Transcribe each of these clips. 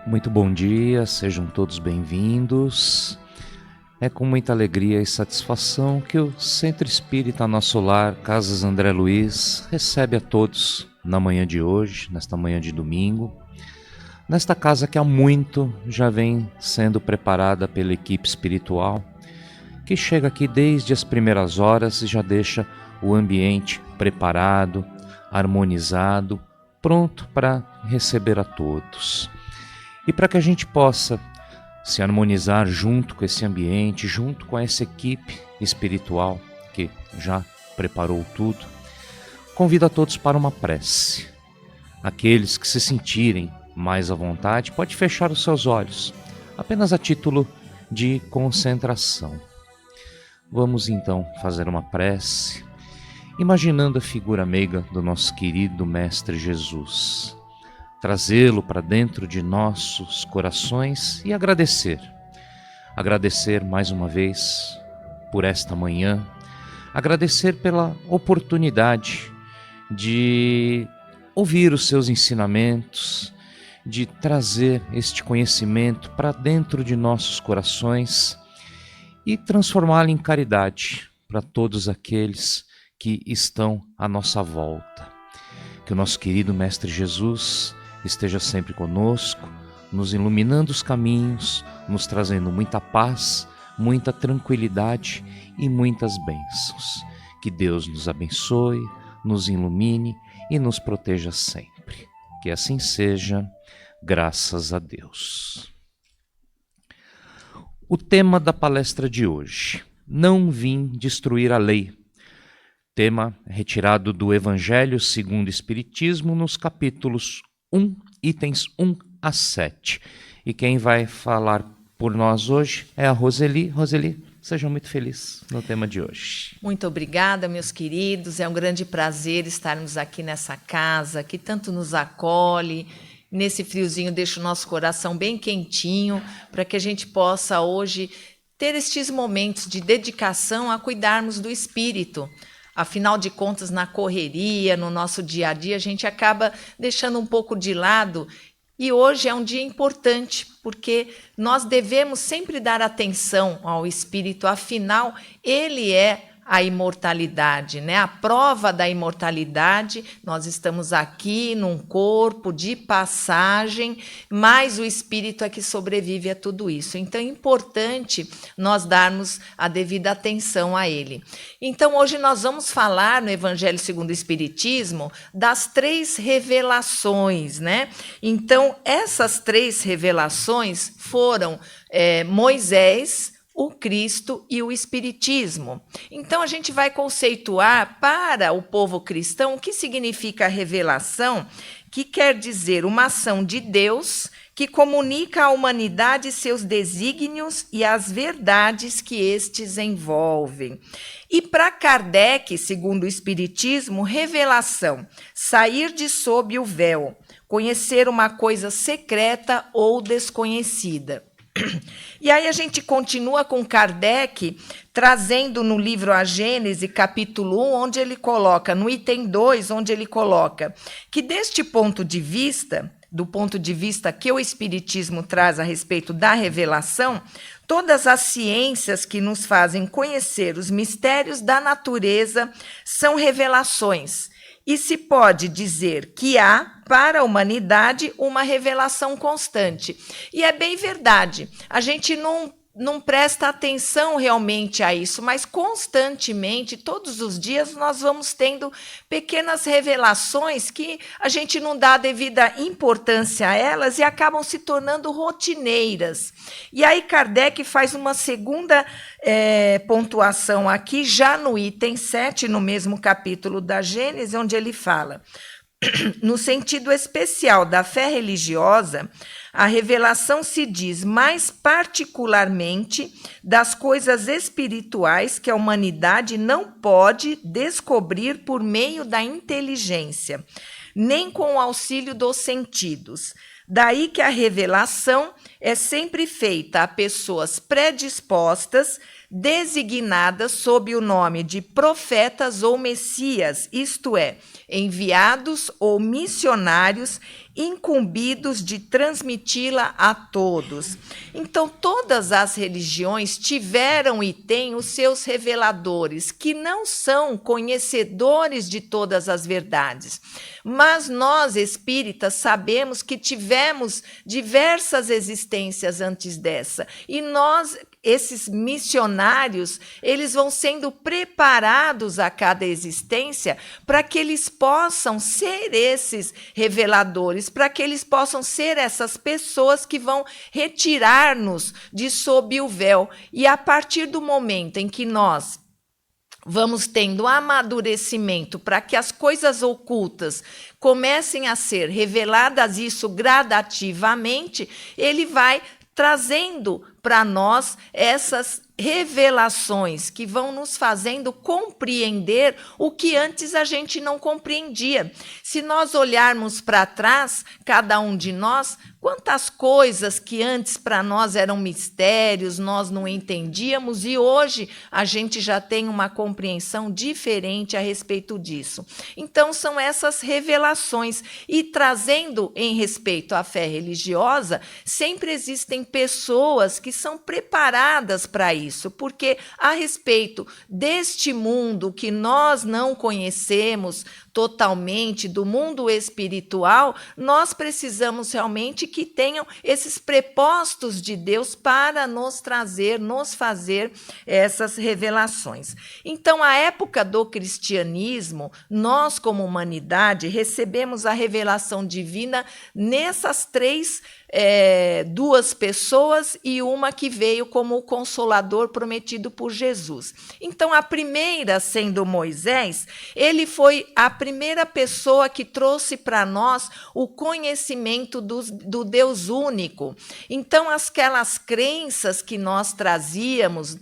Muito bom dia, sejam todos bem-vindos. É com muita alegria e satisfação que o Centro Espírita Nosso Lar, Casas André Luiz, recebe a todos na manhã de hoje, nesta manhã de domingo, nesta casa que há muito já vem sendo preparada pela equipe espiritual, que chega aqui desde as primeiras horas e já deixa o ambiente preparado, harmonizado, pronto para receber a todos. E para que a gente possa se harmonizar junto com esse ambiente, junto com essa equipe espiritual que já preparou tudo, convido a todos para uma prece. Aqueles que se sentirem mais à vontade, pode fechar os seus olhos, apenas a título de concentração. Vamos então fazer uma prece, imaginando a figura meiga do nosso querido Mestre Jesus, trazê-lo para dentro de nossos corações e agradecer mais uma vez por esta manhã, agradecer pela oportunidade de ouvir os seus ensinamentos, de trazer este conhecimento para dentro de nossos corações e transformá-lo em caridade para todos aqueles que estão à nossa volta. Que o nosso querido Mestre Jesus esteja sempre conosco, nos iluminando os caminhos, nos trazendo muita paz, muita tranquilidade e muitas bênçãos. Que Deus nos abençoe, nos ilumine e nos proteja sempre. Que assim seja, graças a Deus. O tema da palestra de hoje: Não vim destruir a lei. Tema retirado do Evangelho segundo o Espiritismo, nos capítulos 1, itens 1 a 7. E quem vai falar por nós hoje é a Roseli. Roseli, seja muito feliz no tema de hoje. Muito obrigada, meus queridos. É um grande prazer estarmos aqui nessa casa que tanto nos acolhe. Nesse friozinho deixa o nosso coração bem quentinho para que a gente possa hoje ter estes momentos de dedicação a cuidarmos do espírito. Afinal de contas, na correria, no nosso dia a dia, a gente acaba deixando um pouco de lado. E hoje é um dia importante, porque nós devemos sempre dar atenção ao espírito. Afinal, ele é a imortalidade, né? A prova da imortalidade. Nós estamos aqui num corpo de passagem, mas o espírito é que sobrevive a tudo isso. Então é importante nós darmos a devida atenção a ele. Então hoje nós vamos falar no Evangelho segundo o Espiritismo das 3 revelações, né? Então essas 3 revelações foram Moisés, o Cristo e o Espiritismo. Então, a gente vai conceituar para o povo cristão o que significa a revelação, que quer dizer uma ação de Deus que comunica à humanidade seus desígnios e as verdades que estes envolvem. E para Kardec, segundo o Espiritismo, revelação, sair de sob o véu, conhecer uma coisa secreta ou desconhecida. E aí a gente continua com Kardec, trazendo no livro A Gênese, capítulo 1, onde ele coloca, no item 2, onde ele coloca que deste ponto de vista, do ponto de vista que o Espiritismo traz a respeito da revelação, todas as ciências que nos fazem conhecer os mistérios da natureza são revelações. E se pode dizer que há, para a humanidade, uma revelação constante. E é bem verdade. A gente não presta atenção realmente a isso, mas constantemente, todos os dias, nós vamos tendo pequenas revelações que a gente não dá a devida importância a elas e acabam se tornando rotineiras. E aí Kardec faz uma segunda pontuação aqui, já no item 7, no mesmo capítulo da Gênese, onde ele fala: no sentido especial da fé religiosa, a revelação se diz mais particularmente das coisas espirituais que a humanidade não pode descobrir por meio da inteligência, nem com o auxílio dos sentidos. Daí que a revelação é sempre feita a pessoas predispostas, designadas sob o nome de profetas ou messias, isto é, enviados ou missionários incumbidos de transmiti-la a todos. Então, todas as religiões tiveram e têm os seus reveladores, que não são conhecedores de todas as verdades. Mas nós, espíritas, sabemos que tivemos diversas existências antes dessa. E nós, esses missionários, eles vão sendo preparados a cada existência para que eles possam ser esses reveladores, para que eles possam ser essas pessoas que vão retirar-nos de sob o véu. E a partir do momento em que nós vamos tendo amadurecimento para que as coisas ocultas comecem a ser reveladas, isso gradativamente, ele vai trazendo para nós essas revelações que vão nos fazendo compreender o que antes a gente não compreendia. Se nós olharmos para trás, cada um de nós, quantas coisas que antes para nós eram mistérios, nós não entendíamos, e hoje a gente já tem uma compreensão diferente a respeito disso. Então, são essas revelações. E trazendo em respeito à fé religiosa, sempre existem pessoas que são preparadas para isso, porque a respeito deste mundo que nós não conhecemos totalmente, do mundo espiritual, nós precisamos realmente que tenham esses prepostos de Deus para nos trazer, nos fazer essas revelações. Então, a época do cristianismo, nós como humanidade recebemos a revelação divina nessas duas pessoas e uma que veio como o Consolador prometido por Jesus. Então, a primeira, sendo Moisés, ele foi a primeira pessoa que trouxe para nós o conhecimento do Deus único. Então, aquelas crenças que nós trazíamos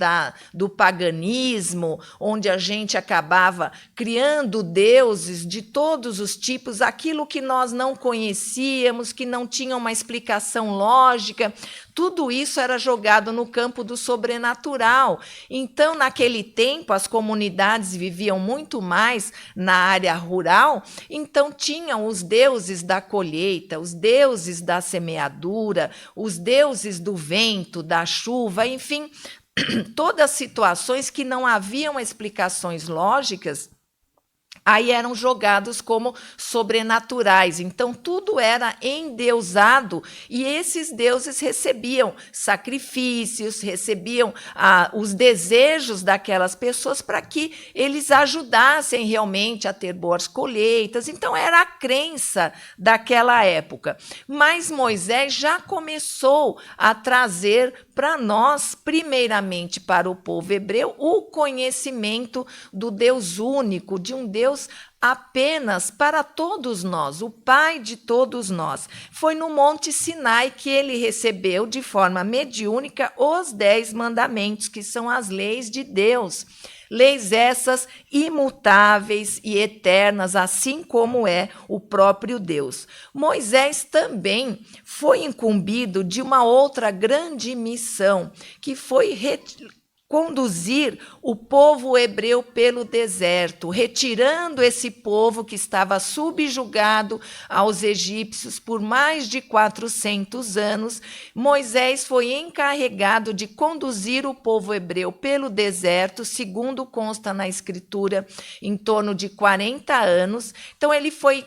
do paganismo, onde a gente acabava criando deuses de todos os tipos, aquilo que nós não conhecíamos, que não tinha uma explicação lógica, tudo isso era jogado no campo do sobrenatural. Então, naquele tempo, as comunidades viviam muito mais na área rural, então tinham os deuses da colheita, os deuses da semeadura, os deuses do vento, da chuva, enfim, todas situações que não haviam explicações lógicas, aí eram jogados como sobrenaturais. Então, tudo era endeusado e esses deuses recebiam sacrifícios, recebiam os desejos daquelas pessoas para que eles ajudassem realmente a ter boas colheitas. Então, era a crença daquela época. Mas Moisés já começou a trazer para nós, primeiramente para o povo hebreu, o conhecimento do Deus único, de um Deus apenas para todos nós, o Pai de todos nós. Foi no Monte Sinai que ele recebeu de forma mediúnica os 10 mandamentos, que são as leis de Deus. Leis essas imutáveis e eternas, assim como é o próprio Deus. Moisés também foi incumbido de uma outra grande missão, que foi conduzir o povo hebreu pelo deserto, retirando esse povo que estava subjugado aos egípcios por mais de 400 anos. Moisés foi encarregado de conduzir o povo hebreu pelo deserto, segundo consta na Escritura, em torno de 40 anos. Então, ele foi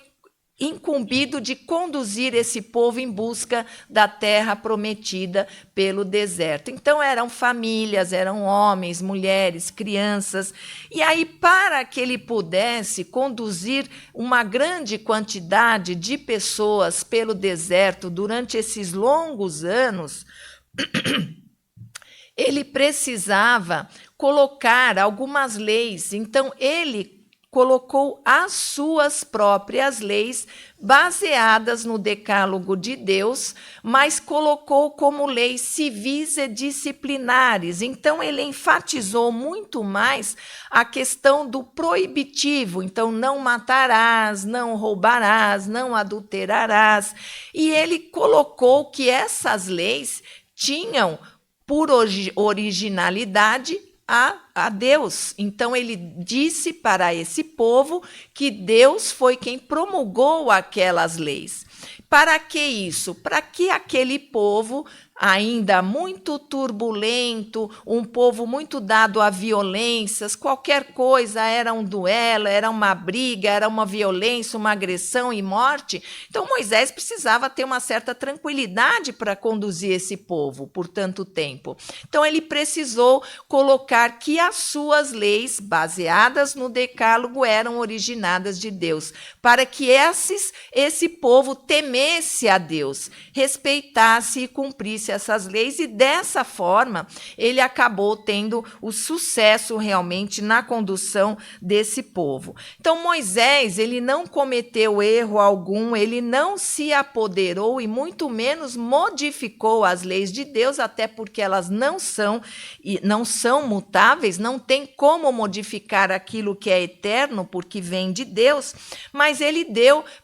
incumbido de conduzir esse povo em busca da terra prometida pelo deserto. Então, eram famílias, eram homens, mulheres, crianças. E aí, para que ele pudesse conduzir uma grande quantidade de pessoas pelo deserto durante esses longos anos, ele precisava colocar algumas leis. Então, ele colocou as suas próprias leis baseadas no decálogo de Deus, mas colocou como leis civis e disciplinares. Então, ele enfatizou muito mais a questão do proibitivo. Então, não matarás, não roubarás, não adulterarás. E ele colocou que essas leis tinham por originalidade a Deus. Então ele disse para esse povo que Deus foi quem promulgou aquelas leis. Para que isso? Para que aquele povo, ainda muito turbulento, um povo muito dado a violências, qualquer coisa era um duelo, era uma briga, era uma violência, uma agressão e morte. Então Moisés precisava ter uma certa tranquilidade para conduzir esse povo por tanto tempo. Então ele precisou colocar que as suas leis, baseadas no Decálogo, eram originadas de Deus, para que esse povo temesse a Deus, respeitasse e cumprisse essas leis, e dessa forma ele acabou tendo o sucesso realmente na condução desse povo. Então Moisés, ele não cometeu erro algum, ele não se apoderou e muito menos modificou as leis de Deus, até porque elas não são mutáveis, não tem como modificar aquilo que é eterno, porque vem de Deus, mas ele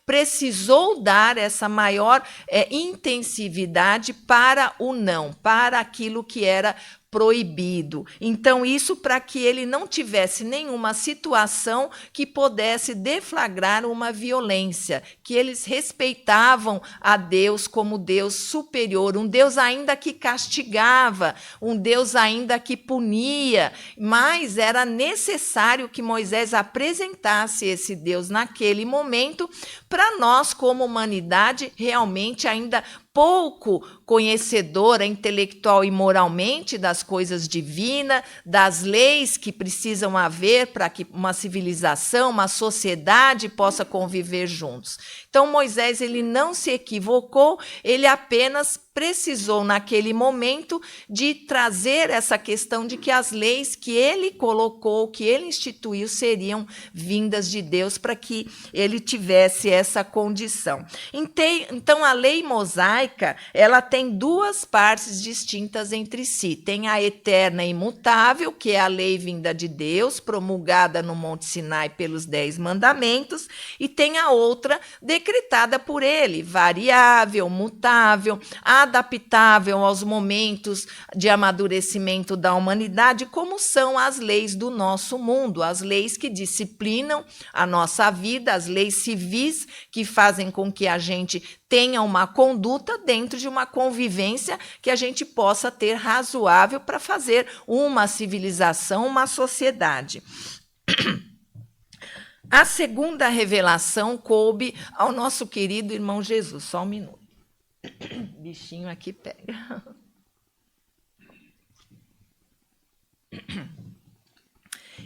precisou dar essa maior intensividade para o não, para aquilo que era proibido. Então, isso para que ele não tivesse nenhuma situação que pudesse deflagrar uma violência, que eles respeitavam a Deus como Deus superior, um Deus ainda que castigava, um Deus ainda que punia, mas era necessário que Moisés apresentasse esse Deus naquele momento, para nós, como humanidade, realmente ainda pouco conhecedora intelectual e moralmente das coisas divinas, das leis que precisam haver para que uma civilização, uma sociedade possa conviver juntos. Então Moisés, ele não se equivocou, ele apenas precisou naquele momento de trazer essa questão de que as leis que ele colocou, que ele instituiu, seriam vindas de Deus, para que ele tivesse essa condição. Então a lei mosaica, ela tem duas partes distintas entre si. Tem a eterna e imutável, que é a lei vinda de Deus, promulgada no Monte Sinai pelos 10 mandamentos, e tem a outra decretada por ele, variável, mutável, adaptável aos momentos de amadurecimento da humanidade, como são as leis do nosso mundo, as leis que disciplinam a nossa vida, as leis civis que fazem com que a gente tenha uma conduta dentro de uma convivência que a gente possa ter razoável para fazer uma civilização, uma sociedade. A segunda revelação coube ao nosso querido irmão Jesus. Só um minuto. Bichinho aqui pega.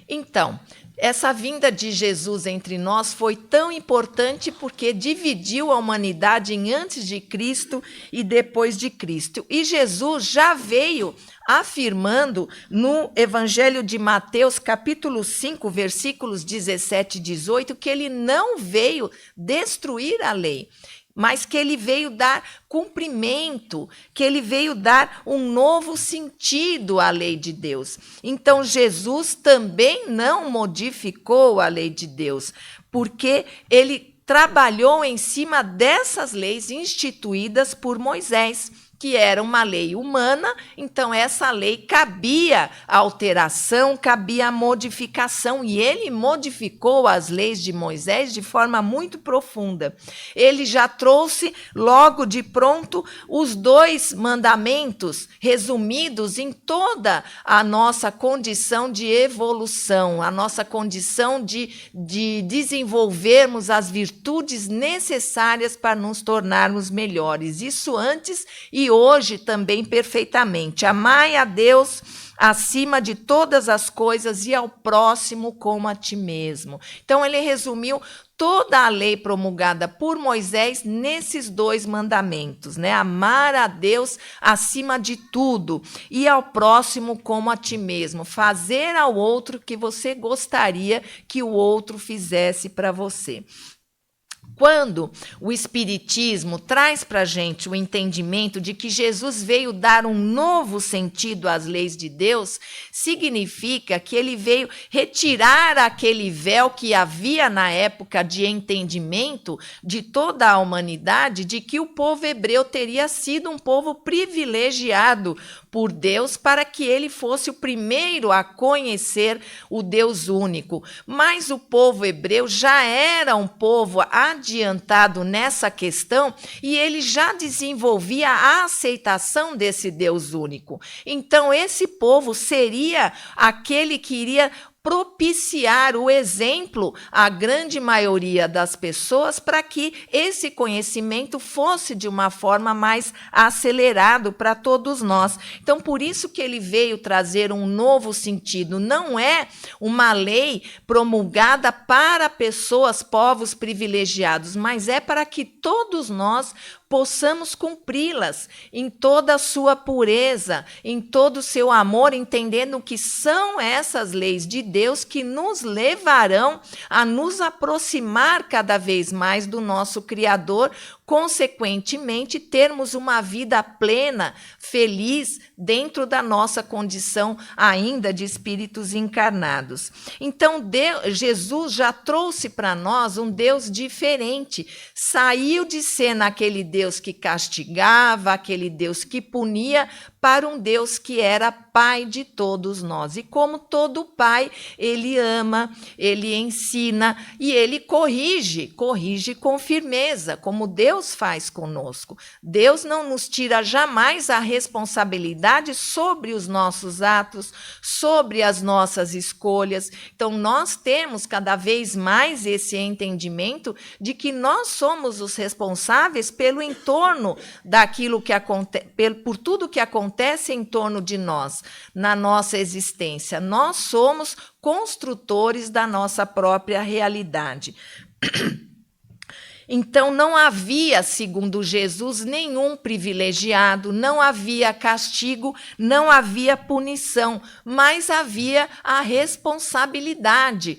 Então, essa vinda de Jesus entre nós foi tão importante porque dividiu a humanidade em antes de Cristo e depois de Cristo. E Jesus já veio afirmando no Evangelho de Mateus, capítulo 5, versículos 17 e 18, que ele não veio destruir a lei, mas que ele veio dar cumprimento, que ele veio dar um novo sentido à lei de Deus. Então, Jesus também não modificou a lei de Deus, porque ele trabalhou em cima dessas leis instituídas por Moisés, que era uma lei humana, então essa lei cabia a alteração, cabia a modificação, e ele modificou as leis de Moisés de forma muito profunda. Ele já trouxe logo de pronto os 2 mandamentos resumidos em toda a nossa condição de evolução, a nossa condição de desenvolvermos as virtudes necessárias para nos tornarmos melhores. Isso antes e hoje também perfeitamente. Amai a Deus acima de todas as coisas e ao próximo como a ti mesmo. Então ele resumiu toda a lei promulgada por Moisés nesses 2 mandamentos, né? Amar a Deus acima de tudo e ao próximo como a ti mesmo. Fazer ao outro o que você gostaria que o outro fizesse para você. Quando o Espiritismo traz para a gente o entendimento de que Jesus veio dar um novo sentido às leis de Deus, significa que ele veio retirar aquele véu que havia na época de entendimento de toda a humanidade, de que o povo hebreu teria sido um povo privilegiado por Deus para que ele fosse o primeiro a conhecer o Deus único. Mas o povo hebreu já era um povo adiantado nessa questão e ele já desenvolvia a aceitação desse Deus único. Então, esse povo seria aquele que iria propiciar o exemplo à grande maioria das pessoas para que esse conhecimento fosse de uma forma mais acelerado para todos nós. Então, por isso que ele veio trazer um novo sentido. Não é uma lei promulgada para pessoas, povos privilegiados, mas é para que todos nós possamos cumpri-las em toda a sua pureza, em todo o seu amor, entendendo que são essas leis de Deus que nos levarão a nos aproximar cada vez mais do nosso Criador, consequentemente, termos uma vida plena, feliz, dentro da nossa condição ainda de espíritos encarnados. Então, Jesus já trouxe para nós um Deus diferente, saiu de ser naquele Deus que castigava, aquele Deus que punia, para um Deus que era Pai de todos nós. E como todo pai, ele ama, ele ensina e ele corrige com firmeza, como Deus faz conosco. Deus não nos tira jamais a responsabilidade sobre os nossos atos, sobre as nossas escolhas. Então, nós temos cada vez mais esse entendimento de que nós somos os responsáveis pelo entorno daquilo que acontece, por tudo que acontece em torno de nós, na nossa existência. Nós somos construtores da nossa própria realidade. Então, não havia, segundo Jesus, nenhum privilegiado, não havia castigo, não havia punição, mas havia a responsabilidade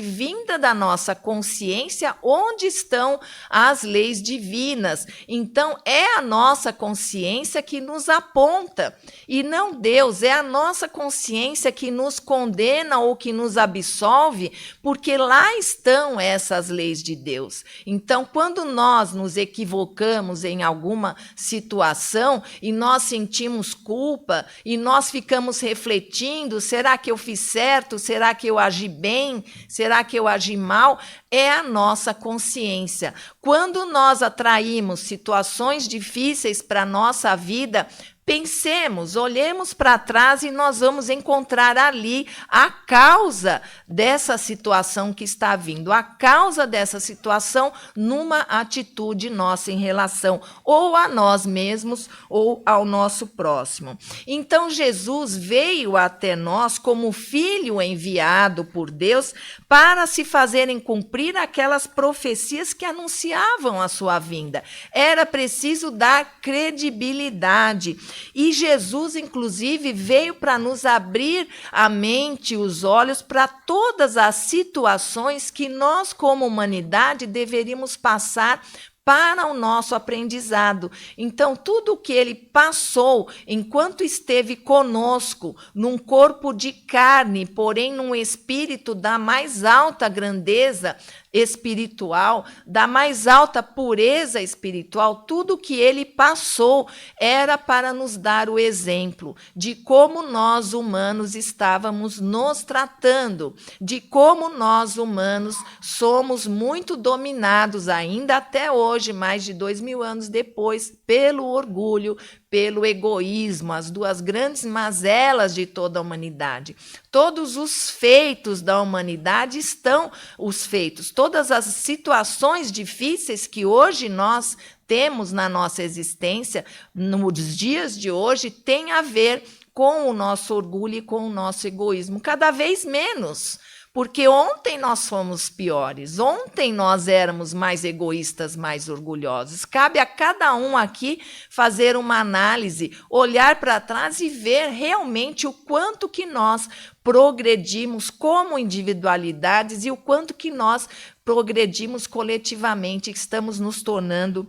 vinda da nossa consciência, onde estão as leis divinas. Então, é a nossa consciência que nos aponta, e não Deus, é a nossa consciência que nos condena ou que nos absolve, porque lá estão essas leis de Deus. Então, quando nós nos equivocamos em alguma situação e nós sentimos culpa e nós ficamos refletindo, será que eu fiz certo? Será que eu agi bem? Será que eu agi mal? É a nossa consciência. Quando nós atraímos situações difíceis para a nossa vida, pensemos, olhemos para trás e nós vamos encontrar ali a causa dessa situação que está vindo, a causa dessa situação numa atitude nossa em relação ou a nós mesmos ou ao nosso próximo. Então, Jesus veio até nós como filho enviado por Deus para se fazerem cumprir aquelas profecias que anunciavam a sua vinda. Era preciso dar credibilidade. E Jesus, inclusive, veio para nos abrir a mente e os olhos para todas as situações que nós, como humanidade, deveríamos passar para o nosso aprendizado. Então, tudo o que ele passou enquanto esteve conosco, num corpo de carne, porém num espírito da mais alta grandeza espiritual, da mais alta pureza espiritual, tudo que ele passou era para nos dar o exemplo de como nós humanos estávamos nos tratando, de como nós humanos somos muito dominados ainda até hoje, mais de 2000 anos depois, pelo orgulho, pelo egoísmo, as duas grandes mazelas de toda a humanidade. Todos os feitos da humanidade estão os feitos, todas as situações difíceis que hoje nós temos na nossa existência, nos dias de hoje, têm a ver com o nosso orgulho e com o nosso egoísmo, cada vez menos. Porque ontem nós fomos piores, ontem nós éramos mais egoístas, mais orgulhosos. Cabe a cada um aqui fazer uma análise, olhar para trás e ver realmente o quanto que nós progredimos como individualidades e o quanto que nós progredimos coletivamente, estamos nos tornando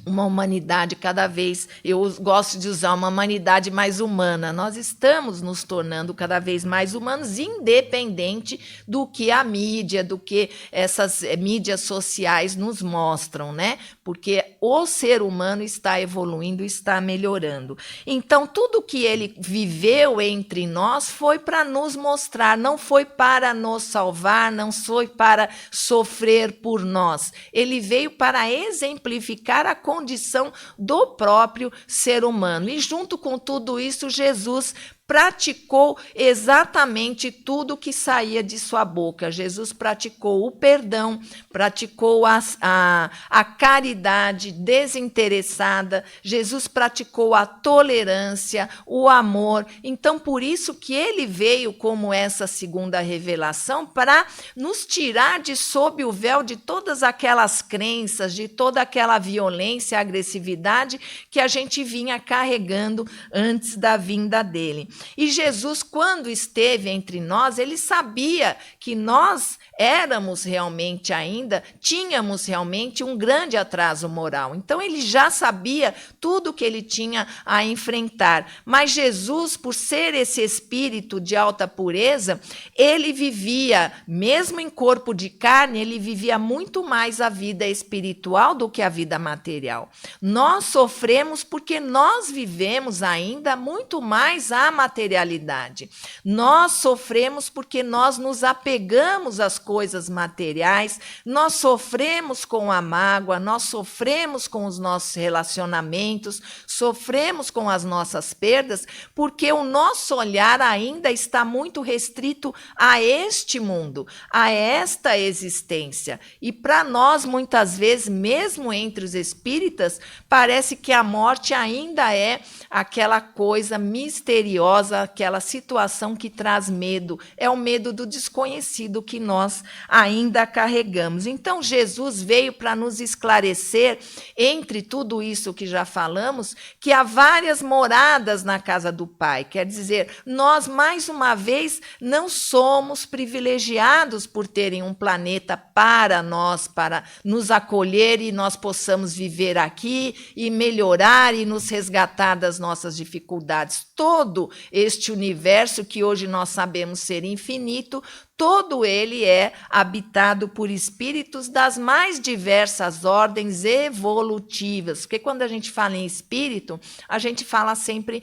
uma humanidade cada vez, eu gosto de usar uma humanidade mais humana. Nós estamos nos tornando cada vez mais humanos, independente do que a mídia, do que essas mídias sociais nos mostram, né? porque o ser humano está evoluindo, está melhorando. Então, tudo que ele viveu entre nós foi para nos mostrar, não foi para nos salvar, não foi para sofrer por nós. Ele veio para exemplificar a condição do próprio ser humano. E junto com tudo isso, Jesus praticou exatamente tudo que saía de sua boca. Jesus praticou o perdão, praticou a caridade desinteressada, Jesus praticou a tolerância, o amor. Então, por isso que ele veio como essa segunda revelação, para nos tirar de sob o véu de todas aquelas crenças, de toda aquela violência, agressividade que a gente vinha carregando antes da vinda dele. E Jesus, quando esteve entre nós, ele sabia que nós éramos realmente ainda, tínhamos realmente um grande atraso moral. Então, ele já sabia tudo que ele tinha a enfrentar. Mas Jesus, por ser esse espírito de alta pureza, ele vivia, mesmo em corpo de carne, ele vivia muito mais a vida espiritual do que a vida material. Nós sofremos porque nós vivemos ainda muito mais a materialidade. Nós sofremos porque nós nos apegamos às coisas materiais, nós sofremos com a mágoa, nós sofremos com os nossos relacionamentos, sofremos com as nossas perdas, porque o nosso olhar ainda está muito restrito a este mundo, a esta existência. E para nós, muitas vezes, mesmo entre os espíritas, parece que a morte ainda é aquela coisa misteriosa, aquela situação que traz medo. É o medo do desconhecido que nós ainda carregamos. Então, Jesus veio para nos esclarecer, entre tudo isso que já falamos, que há várias moradas na casa do Pai. Quer dizer, nós, mais uma vez, não somos privilegiados por terem um planeta para nós, para nos acolher e nós possamos viver aqui e melhorar e nos resgatar das nossas dificuldades. Todo este universo que hoje nós sabemos ser infinito, todo ele é habitado por espíritos das mais diversas ordens evolutivas. Porque quando a gente fala em espírito, a gente fala sempre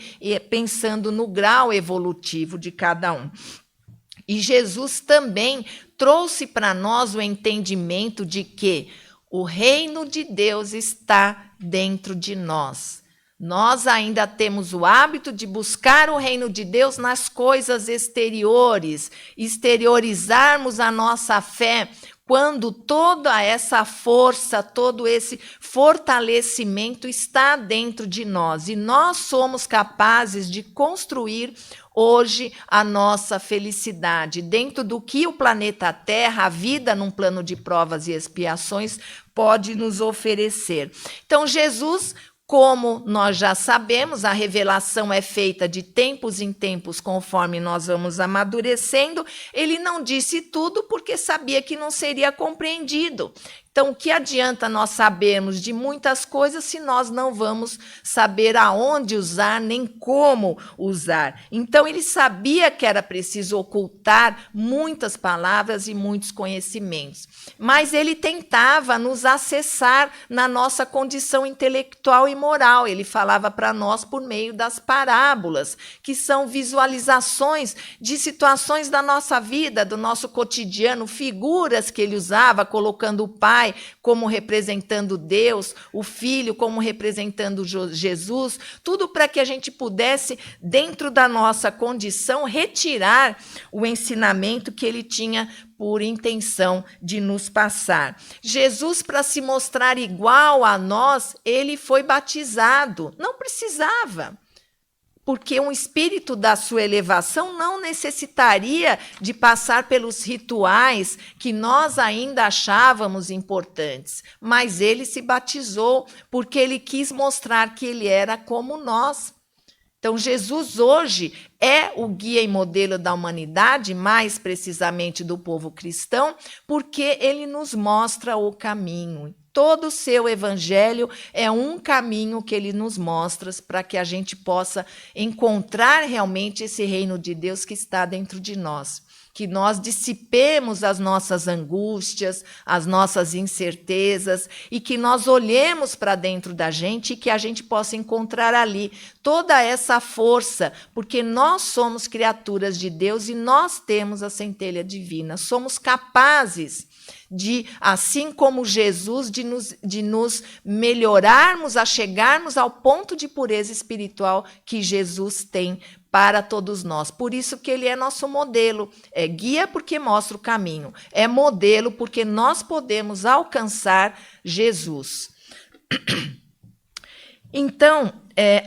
pensando no grau evolutivo de cada um. E Jesus também trouxe para nós o entendimento de que o reino de Deus está dentro de nós. Nós ainda temos o hábito de buscar o reino de Deus nas coisas exteriores, exteriorizarmos a nossa fé, quando toda essa força, todo esse fortalecimento está dentro de nós. E nós somos capazes de construir hoje a nossa felicidade, dentro do que o planeta Terra, a vida num plano de provas e expiações, pode nos oferecer. Então, Jesus, como nós já sabemos, a revelação é feita de tempos em tempos, conforme nós vamos amadurecendo. Ele não disse tudo porque sabia que não seria compreendido. Então, o que adianta nós sabermos de muitas coisas se nós não vamos saber aonde usar, nem como usar? Então, ele sabia que era preciso ocultar muitas palavras e muitos conhecimentos. Mas ele tentava nos acessar na nossa condição intelectual e moral. Ele falava para nós por meio das parábolas, que são visualizações de situações da nossa vida, do nosso cotidiano, figuras que ele usava, colocando o Pai como representando Deus, o Filho como representando Jesus, tudo para que a gente pudesse, dentro da nossa condição, retirar o ensinamento que ele tinha por intenção de nos passar. Jesus, para se mostrar igual a nós, ele foi batizado. Não precisava, porque um espírito da sua elevação não necessitaria de passar pelos rituais que nós ainda achávamos importantes, mas ele se batizou porque ele quis mostrar que ele era como nós. Então, Jesus hoje é o guia e modelo da humanidade, mais precisamente do povo cristão, porque ele nos mostra o caminho. Todo o seu evangelho é um caminho que ele nos mostra para que a gente possa encontrar realmente esse reino de Deus que está dentro de nós. que nós dissipemos as nossas angústias, as nossas incertezas e que nós olhemos para dentro da gente e que a gente possa encontrar ali toda essa força, porque nós somos criaturas de Deus e nós temos a centelha divina, somos capazes de, assim como Jesus, de nos melhorarmos, a chegarmos ao ponto de pureza espiritual que Jesus tem para todos nós. Por isso que ele é nosso modelo. É guia porque mostra o caminho. É modelo porque nós podemos alcançar Jesus. Então,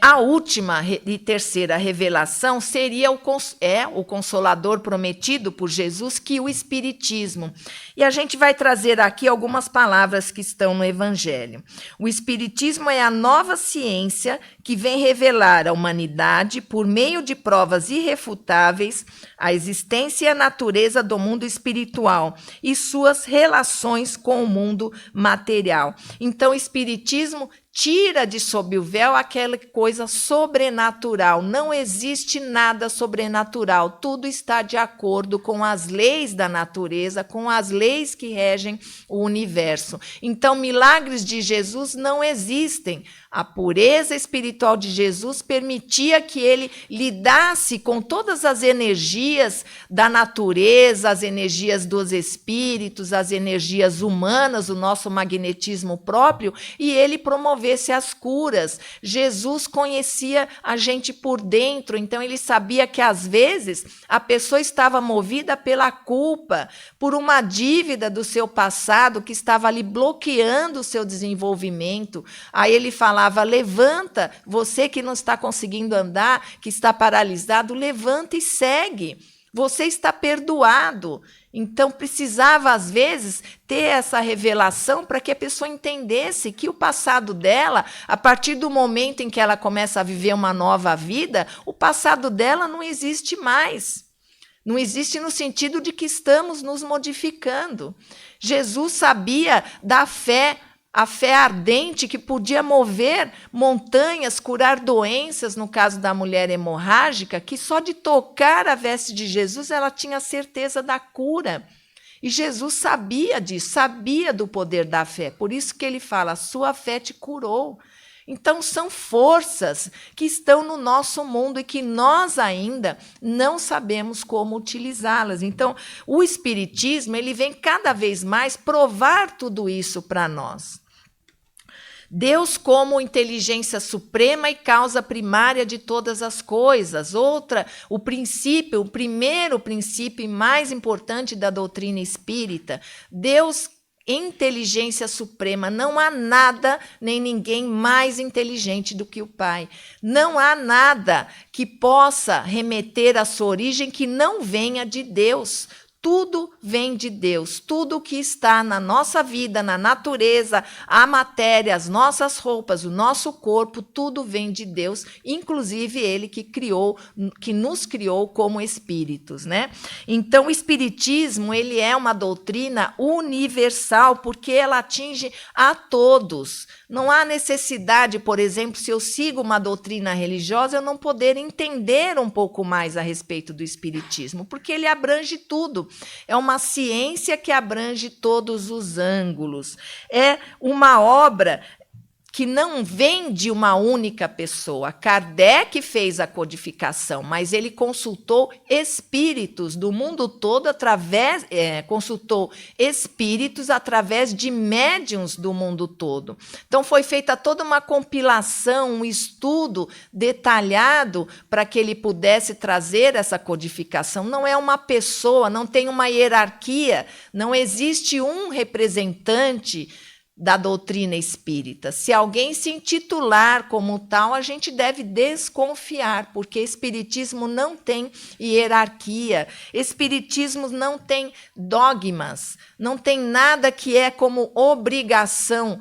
a última e terceira revelação seria o Consolador prometido por Jesus, que o Espiritismo. E a gente vai trazer aqui algumas palavras que estão no Evangelho. O Espiritismo é a nova ciência que vem revelar à humanidade, por meio de provas irrefutáveis, a existência e a natureza do mundo espiritual e suas relações com o mundo material. Então, o Espiritismo tira de sob o véu aquela coisa sobrenatural. Não existe nada sobrenatural. Tudo está de acordo com as leis da natureza, com as leis que regem o universo. Então, milagres de Jesus não existem. A pureza espiritual de Jesus permitia que ele lidasse com todas as energias da natureza, as energias dos espíritos, as energias humanas, o nosso magnetismo próprio, e ele promovesse as curas. Jesus conhecia a gente por dentro, então ele sabia que às vezes a pessoa estava movida pela culpa, por uma dívida do seu passado que estava ali bloqueando o seu desenvolvimento. Aí ele falava: levanta, você que não está conseguindo andar, que está paralisado, levanta e segue. Você está perdoado. Então, precisava, às vezes, ter essa revelação para que a pessoa entendesse que o passado dela, a partir do momento em que ela começa a viver uma nova vida, o passado dela não existe mais. Não existe no sentido de que estamos nos modificando. Jesus sabia da fé, a fé ardente que podia mover montanhas, curar doenças, no caso da mulher hemorrágica, que só de tocar a veste de Jesus ela tinha certeza da cura. E Jesus sabia disso, sabia do poder da fé. Por isso que ele fala: sua fé te curou. Então, são forças que estão no nosso mundo e que nós ainda não sabemos como utilizá-las. Então, o Espiritismo ele vem cada vez mais provar tudo isso para nós. Deus como inteligência suprema e causa primária de todas as coisas. O primeiro princípio e mais importante da doutrina espírita, Deus, inteligência suprema. Não há nada nem ninguém mais inteligente do que o Pai. Não há nada que possa remeter à sua origem que não venha de Deus. Tudo vem de Deus, tudo que está na nossa vida, na natureza, a matéria, as nossas roupas, o nosso corpo, tudo vem de Deus, inclusive Ele que nos criou como espíritos, né? Então, o Espiritismo, ele é uma doutrina universal, porque ela atinge a todos. Não há necessidade, por exemplo, se eu sigo uma doutrina religiosa, eu não poder entender um pouco mais a respeito do Espiritismo, porque ele abrange tudo. É uma ciência que abrange todos os ângulos. É uma obra que não vem de uma única pessoa. Kardec fez a codificação, mas ele consultou espíritos do mundo todo consultou espíritos através de médiuns do mundo todo. Então foi feita toda uma compilação, um estudo detalhado para que ele pudesse trazer essa codificação. Não é uma pessoa, não tem uma hierarquia, não existe um representante da doutrina espírita. Se alguém se intitular como tal, a gente deve desconfiar, porque espiritismo não tem hierarquia, espiritismo não tem dogmas, não tem nada que é como obrigação.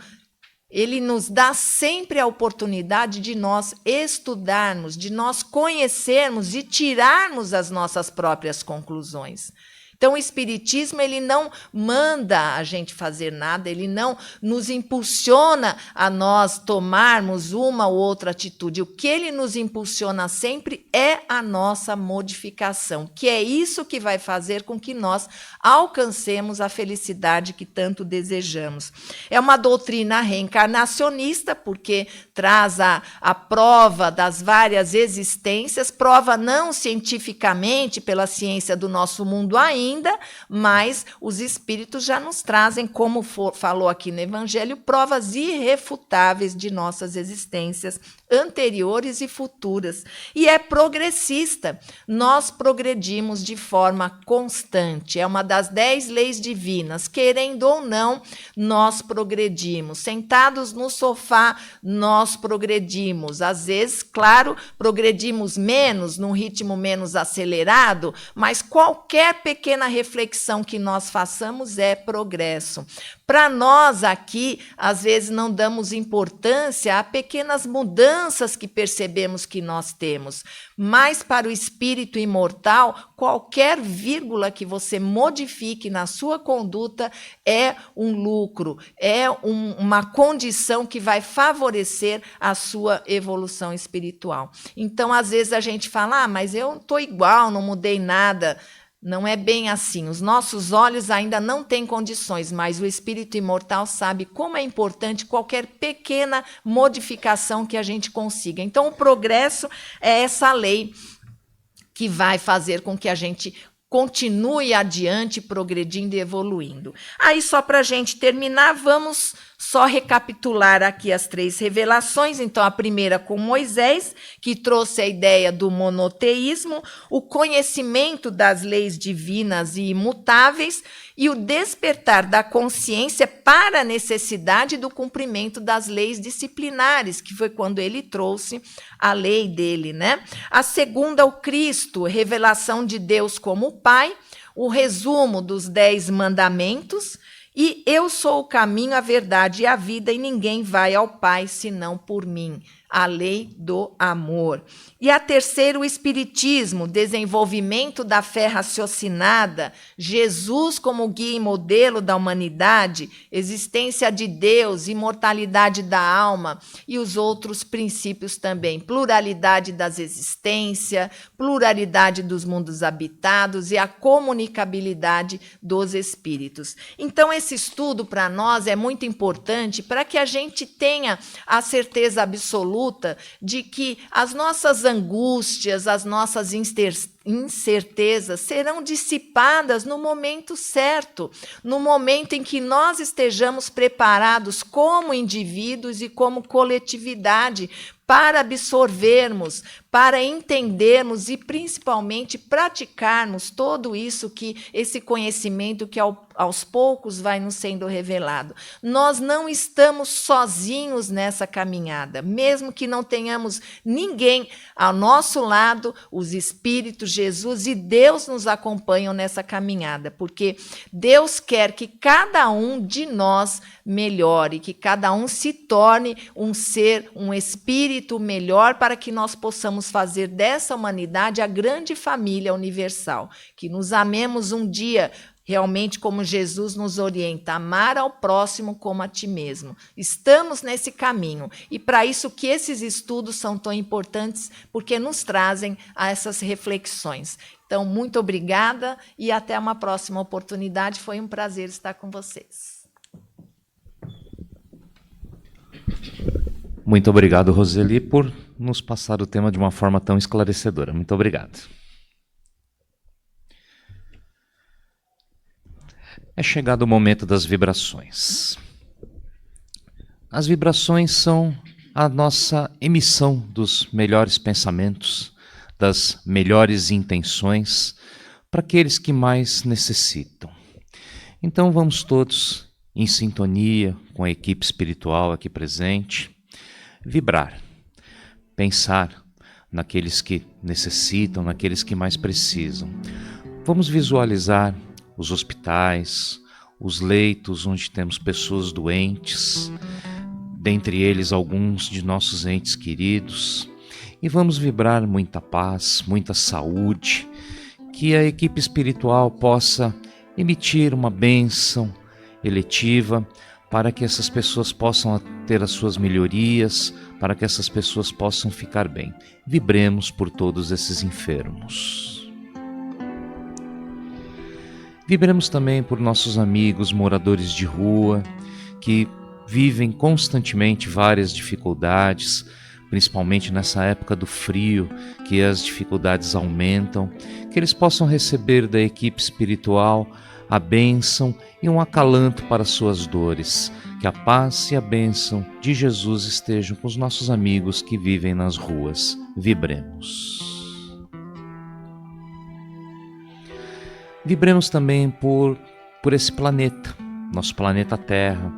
Ele nos dá sempre a oportunidade de nós estudarmos, de nós conhecermos e tirarmos as nossas próprias conclusões. Então, o Espiritismo, ele não manda a gente fazer nada, ele não nos impulsiona a nós tomarmos uma ou outra atitude. O que ele nos impulsiona sempre é a nossa modificação, que é isso que vai fazer com que nós alcancemos a felicidade que tanto desejamos. É uma doutrina reencarnacionista, porque traz a prova das várias existências, prova não cientificamente pela ciência do nosso mundo ainda, mas os espíritos já nos trazem, como falou aqui no Evangelho, provas irrefutáveis de nossas existências anteriores e futuras. E é progressista. Nós progredimos de forma constante. É uma das 10 leis divinas. Querendo ou não, nós progredimos. Sentados no sofá, nós progredimos. Às vezes, claro, progredimos menos, num ritmo menos acelerado, mas qualquer pequena reflexão que nós façamos é progresso. Para nós aqui, às vezes não damos importância a pequenas mudanças que percebemos que nós temos, mas para o espírito imortal, qualquer vírgula que você modifique na sua conduta é um lucro, é uma condição que vai favorecer a sua evolução espiritual. Então, às vezes a gente fala, mas eu estou igual, não mudei nada. Não é bem assim. Os nossos olhos ainda não têm condições, mas o espírito imortal sabe como é importante qualquer pequena modificação que a gente consiga. Então, o progresso é essa lei que vai fazer com que a gente continue adiante, progredindo e evoluindo. Aí, só para a gente terminar, vamos só recapitular aqui as 3 revelações. Então, a primeira com Moisés, que trouxe a ideia do monoteísmo, o conhecimento das leis divinas e imutáveis e o despertar da consciência para a necessidade do cumprimento das leis disciplinares, que foi quando ele trouxe a lei dele, né? A segunda, o Cristo, revelação de Deus como Pai, o resumo dos 10 mandamentos, e eu sou o caminho, a verdade e a vida, e ninguém vai ao Pai senão por mim. A lei do amor. E a terceira, o Espiritismo, desenvolvimento da fé raciocinada, Jesus como guia e modelo da humanidade, existência de Deus, imortalidade da alma e os outros princípios também, pluralidade das existências, pluralidade dos mundos habitados e a comunicabilidade dos espíritos. Então, esse estudo para nós é muito importante para que a gente tenha a certeza absoluta de que as nossas angústias, as nossas incertezas serão dissipadas no momento certo, no momento em que nós estejamos preparados como indivíduos e como coletividade para absorvermos, para entendermos e principalmente praticarmos tudo isso que esse conhecimento que aos poucos vai nos sendo revelado. Nós não estamos sozinhos nessa caminhada, mesmo que não tenhamos ninguém ao nosso lado, os espíritos, Jesus e Deus nos acompanham nessa caminhada, porque Deus quer que cada um de nós melhore, que cada um se torne um ser, um espírito melhor para que nós possamos fazer dessa humanidade a grande família universal, que nos amemos um dia realmente como Jesus nos orienta, amar ao próximo como a ti mesmo. Estamos nesse caminho e para isso que esses estudos são tão importantes, porque nos trazem a essas reflexões. Então, muito obrigada e até uma próxima oportunidade. Foi um prazer estar com vocês. Muito obrigado, Roseli, por nos passar o tema de uma forma tão esclarecedora. Muito obrigado. É chegado o momento das vibrações. As vibrações são a nossa emissão dos melhores pensamentos, das melhores intenções para aqueles que mais necessitam. Então vamos todos em sintonia com a equipe espiritual aqui presente, vibrar, pensar naqueles que necessitam, naqueles que mais precisam. Vamos visualizar os hospitais, os leitos onde temos pessoas doentes, dentre eles alguns de nossos entes queridos, e vamos vibrar muita paz, muita saúde, que a equipe espiritual possa emitir uma bênção eletiva para que essas pessoas possam ter as suas melhorias, para que essas pessoas possam ficar bem. Vibremos por todos esses enfermos. Vibremos também por nossos amigos moradores de rua, que vivem constantemente várias dificuldades, principalmente nessa época do frio, que as dificuldades aumentam, que eles possam receber da equipe espiritual a bênção e um acalanto para suas dores. Que a paz e a bênção de Jesus estejam com os nossos amigos que vivem nas ruas. Vibremos. Vibremos também por esse planeta, nosso planeta Terra,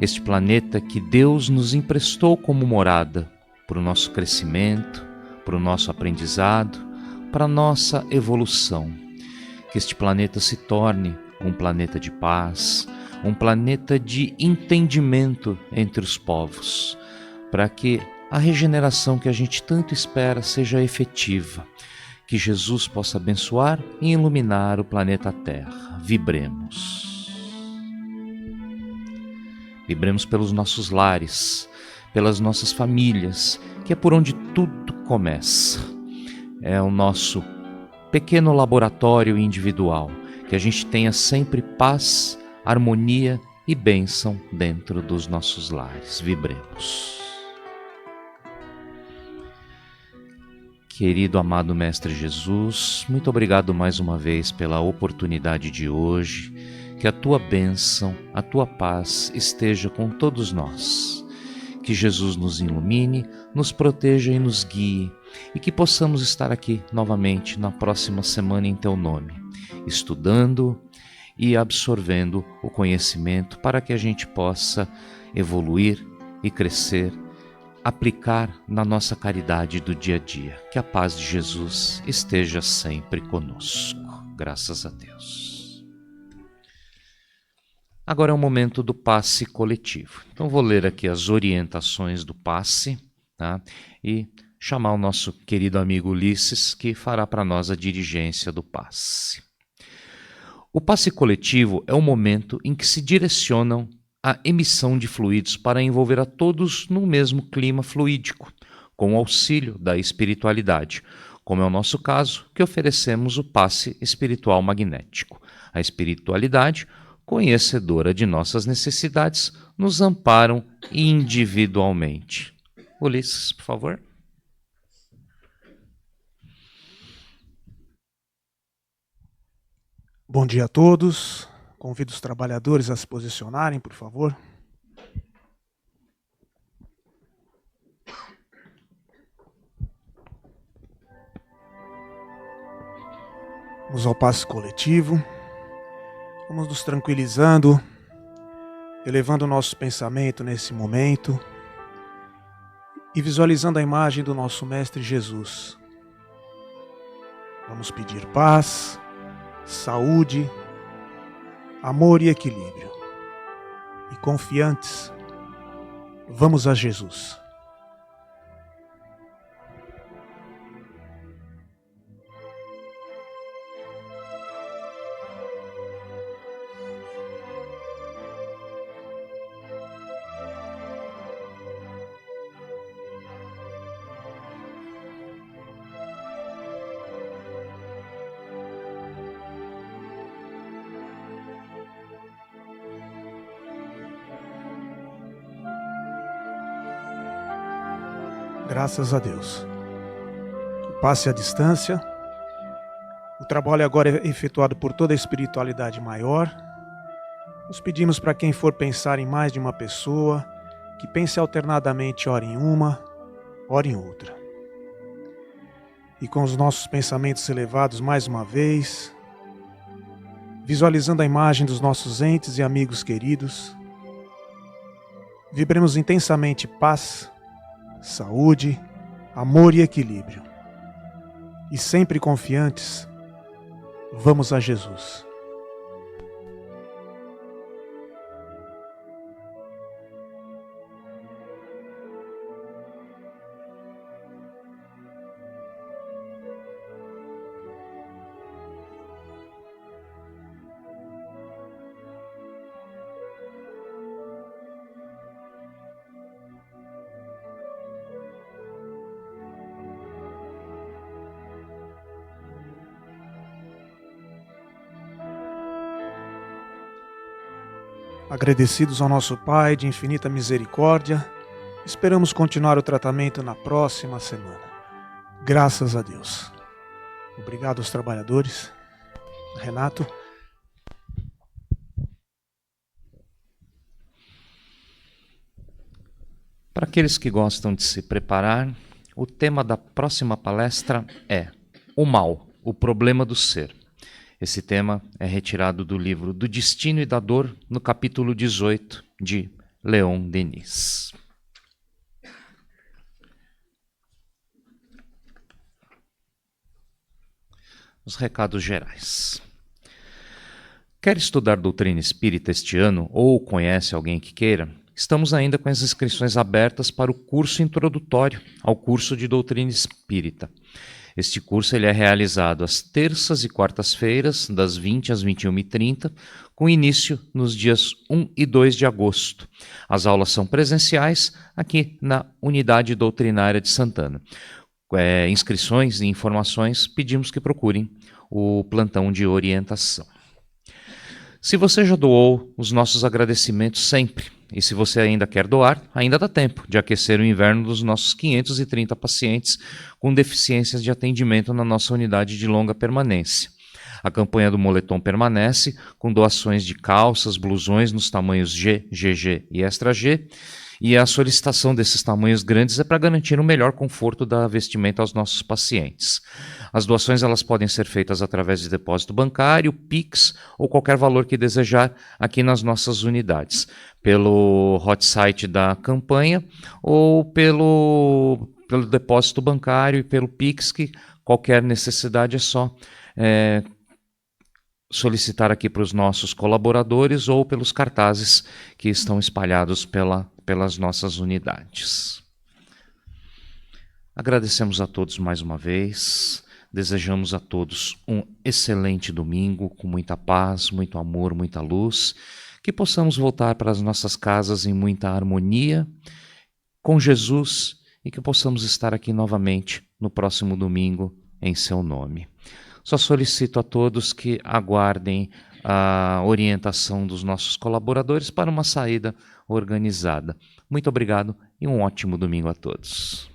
este planeta que Deus nos emprestou como morada, para o nosso crescimento, para o nosso aprendizado, para a nossa evolução. Que este planeta se torne um planeta de paz, um planeta de entendimento entre os povos, para que a regeneração que a gente tanto espera seja efetiva. Que Jesus possa abençoar e iluminar o planeta Terra. Vibremos. Vibremos pelos nossos lares, pelas nossas famílias, que é por onde tudo começa. É o nosso pequeno laboratório individual, que a gente tenha sempre paz, harmonia e bênção dentro dos nossos lares. Vibremos. Querido amado Mestre Jesus, muito obrigado mais uma vez pela oportunidade de hoje. Que a tua bênção, a tua paz esteja com todos nós. Que Jesus nos ilumine, nos proteja e nos guie, e que possamos estar aqui novamente na próxima semana em teu nome, estudando e absorvendo o conhecimento para que a gente possa evoluir e crescer, aplicar na nossa caridade do dia a dia. Que a paz de Jesus esteja sempre conosco. Graças a Deus. Agora é o momento do passe coletivo. Então vou ler aqui as orientações do passe, tá? E chamar o nosso querido amigo Ulisses, que fará para nós a dirigência do passe. O passe coletivo é o momento em que se direcionam a emissão de fluidos para envolver a todos no mesmo clima fluídico, com o auxílio da espiritualidade, como é o nosso caso, que oferecemos o passe espiritual magnético. A espiritualidade, conhecedora de nossas necessidades, nos amparam individualmente. Ulisses, por favor. Bom dia a todos. Convido os trabalhadores a se posicionarem, por favor. Vamos ao passe coletivo. Vamos nos tranquilizando, elevando o nosso pensamento nesse momento e visualizando a imagem do nosso Mestre Jesus. Vamos pedir paz, saúde, amor e equilíbrio. E confiantes, vamos a Jesus. Graças a Deus. Passe à distância. O trabalho agora é efetuado por toda a espiritualidade maior. Nos pedimos para quem for pensar em mais de uma pessoa, que pense alternadamente, ora em uma, ora em outra. E com os nossos pensamentos elevados mais uma vez, visualizando a imagem dos nossos entes e amigos queridos, vibremos intensamente paz, saúde, amor e equilíbrio. E sempre confiantes, vamos a Jesus. Agradecidos ao nosso Pai de infinita misericórdia, esperamos continuar o tratamento na próxima semana. Graças a Deus. Obrigado aos trabalhadores. Renato. Para aqueles que gostam de se preparar, o tema da próxima palestra é o mal, o problema do ser. Esse tema é retirado do livro Do Destino e da Dor, no capítulo 18, de Leon Denis. Os recados gerais. Quer estudar doutrina espírita este ano ou conhece alguém que queira? Estamos ainda com as inscrições abertas para o curso introdutório ao curso de doutrina espírita. Este curso ele é realizado às terças e quartas-feiras, das 20 às 21h30, com início nos dias 1 e 2 de agosto. As aulas são presenciais aqui na Unidade Doutrinária de Santana. Inscrições e informações, pedimos que procurem o plantão de orientação. Se você já doou, os nossos agradecimentos sempre. E se você ainda quer doar, ainda dá tempo de aquecer o inverno dos nossos 530 pacientes com deficiências de atendimento na nossa unidade de longa permanência. A campanha do moletom permanece, com doações de calças, blusões nos tamanhos G, GG e Extra G, e a solicitação desses tamanhos grandes é para garantir o melhor conforto da vestimenta aos nossos pacientes. As doações elas podem ser feitas através de depósito bancário, Pix ou qualquer valor que desejar aqui nas nossas unidades, pelo hot site da campanha ou pelo depósito bancário e pelo Pix, que qualquer necessidade é só solicitar aqui para os nossos colaboradores ou pelos cartazes que estão espalhados pelas nossas unidades. Agradecemos a todos mais uma vez, desejamos a todos um excelente domingo, com muita paz, muito amor, muita luz, que possamos voltar para as nossas casas em muita harmonia com Jesus e que possamos estar aqui novamente no próximo domingo em seu nome. Só solicito a todos que aguardem a orientação dos nossos colaboradores para uma saída organizada. Muito obrigado e um ótimo domingo a todos.